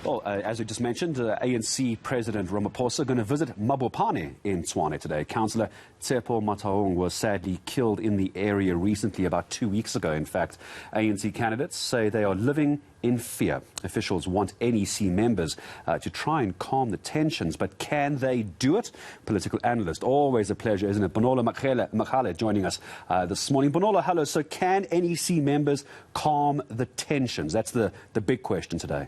Well, as we just mentioned, ANC President Ramaphosa going to visit Mabopane in Tshwane today. Councillor Tshepo Motaung was sadly killed in the area recently, about 2 weeks ago, in fact. ANC candidates say they are living in fear. Officials want NEC members to try and calm the tensions, but can they do it? Political analyst, always a pleasure, isn't it? Bonolo Makgale joining us this morning. Bonolo, hello. So can NEC members calm the tensions? That's the big question today.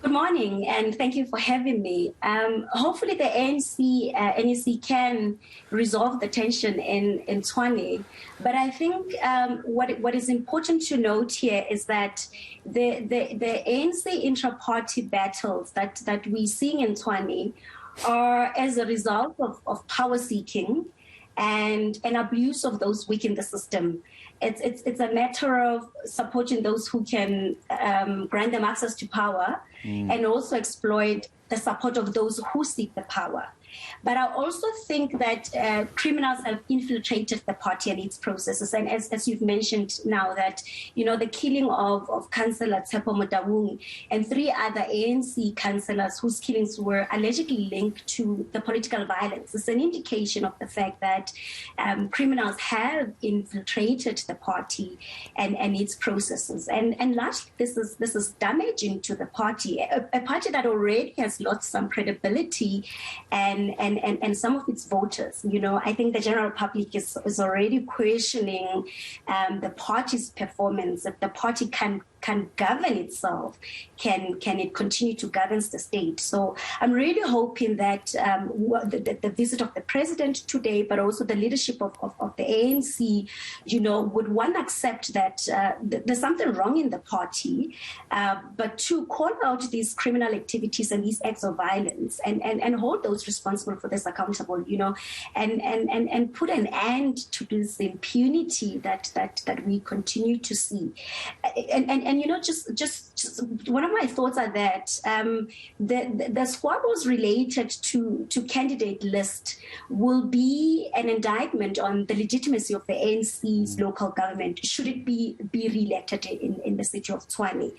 Good morning, and thank you for having me. Hopefully the NEC can resolve the tension in Tshwane. But I think what is important to note here is that the ANC intra-party battles that we're seeing in Tshwane are as a result of power seeking and an abuse of those weak in the system. It's a matter of supporting those who can grant them access to power and also exploit the support of those who seek the power. But I also think that criminals have infiltrated the party and its processes. And as you've mentioned now that, the killing of Councillor Tshepo Motaung and 3 other ANC councillors whose killings were allegedly linked to the political violence is an indication of the fact that criminals have infiltrated the party and its processes. And largely this is damaging to the party, a party that already has lost some credibility and some of its voters. I think the general public is already questioning the party's performance, that the party can govern itself, can it continue to govern the state. So I'm really hoping that the visit of the president today, but also the leadership of the ANC, would one accept that there's something wrong in the party, but to call out these criminal activities and these acts of violence and hold those responsible for this accountable, and put an end to this impunity that we continue to see. And just one of my thoughts are that the squabbles related to candidate list will be an indictment on the legitimacy of the ANC's local government, should it be re-elected in the city of Tshwane.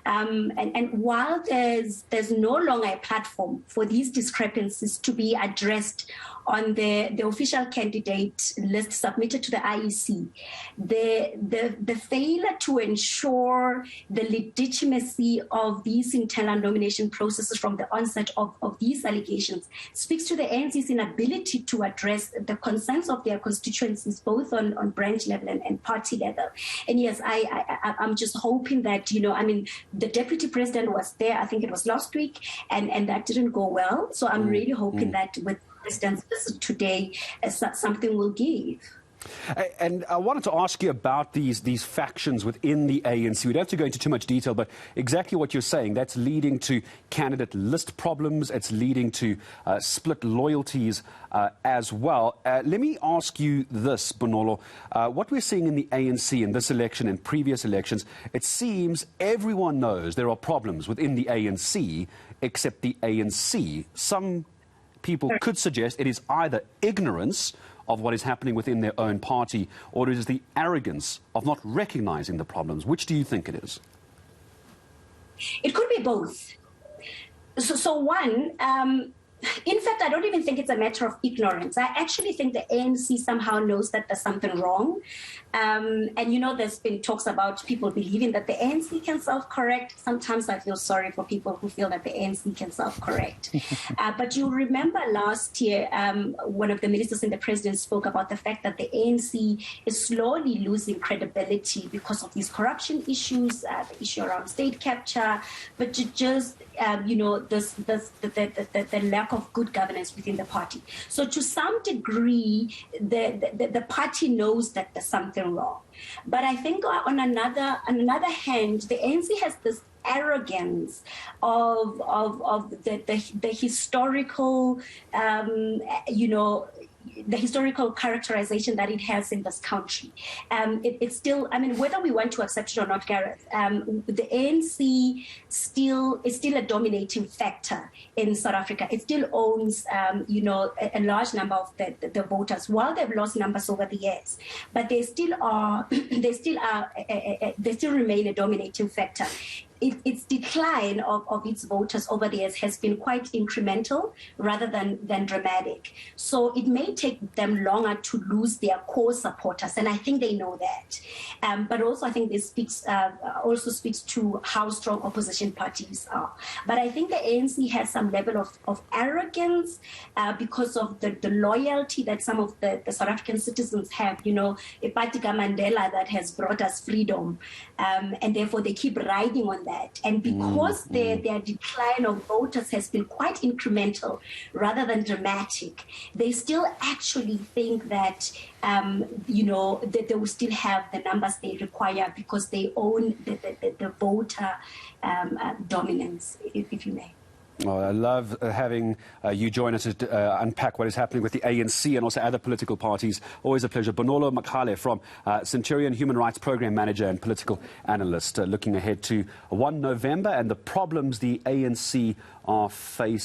And while there's no longer a platform for these discrepancies to be addressed on the official candidate list submitted to the IEC, the failure to ensure the legitimacy of these internal nomination processes from the onset of these allegations speaks to the ANC's inability to address the concerns of their constituencies, both on branch level and party level. And yes, I'm just hoping that, the deputy president was there, I think it was last week, and that didn't go well. So I'm really hoping that with president's visit today, something will give. And I wanted to ask you about these factions within the ANC. We don't have to go into too much detail, but exactly what you're saying, that's leading to candidate list problems. It's leading to split loyalties as well. Let me ask you this, Bonolo. What we're seeing in the ANC in this election and previous elections, it seems everyone knows there are problems within the ANC except the ANC. Some people could suggest it is either ignorance of what is happening within their own party, or it is the arrogance of not recognizing the problems. Which do you think it is? It could be both. So one, in fact, I don't even think it's a matter of ignorance. I actually think the ANC somehow knows that there's something wrong. And, there's been talks about people believing that the ANC can self-correct. Sometimes I feel sorry for people who feel that the ANC can self-correct. But you remember last year, one of the ministers in the president spoke about the fact that the ANC is slowly losing credibility because of these corruption issues, the issue around state capture, but just, the lack of good governance within the party. So to some degree, the party knows that there's something wrong. But I think on another hand, the ANC has this arrogance of the historical, the historical characterization that it has in this country. It's still, whether we want to accept it or not, Gareth, the ANC is still a dominating factor in South Africa. It still owns, a large number of the voters, while they've lost numbers over the years. But they still remain a dominating factor. its decline of its voters over the years has been quite incremental rather than dramatic. So it may take them longer to lose their core supporters, and I think they know that. But also I think this also speaks to how strong opposition parties are. But I think the ANC has some level of arrogance because of the loyalty that some of the South African citizens have. You know, a party Mandela that has brought us freedom, and therefore they keep riding on that. And because their decline of voters has been quite incremental rather than dramatic, they still actually think that that they will still have the numbers they require because they own the voter dominance, if you may. Oh, I love having you join us to unpack what is happening with the ANC and also other political parties. Always a pleasure. Bonolo Makgale from Centurion, Human Rights Program Manager and Political Analyst, looking ahead to 1 November and the problems the ANC are facing.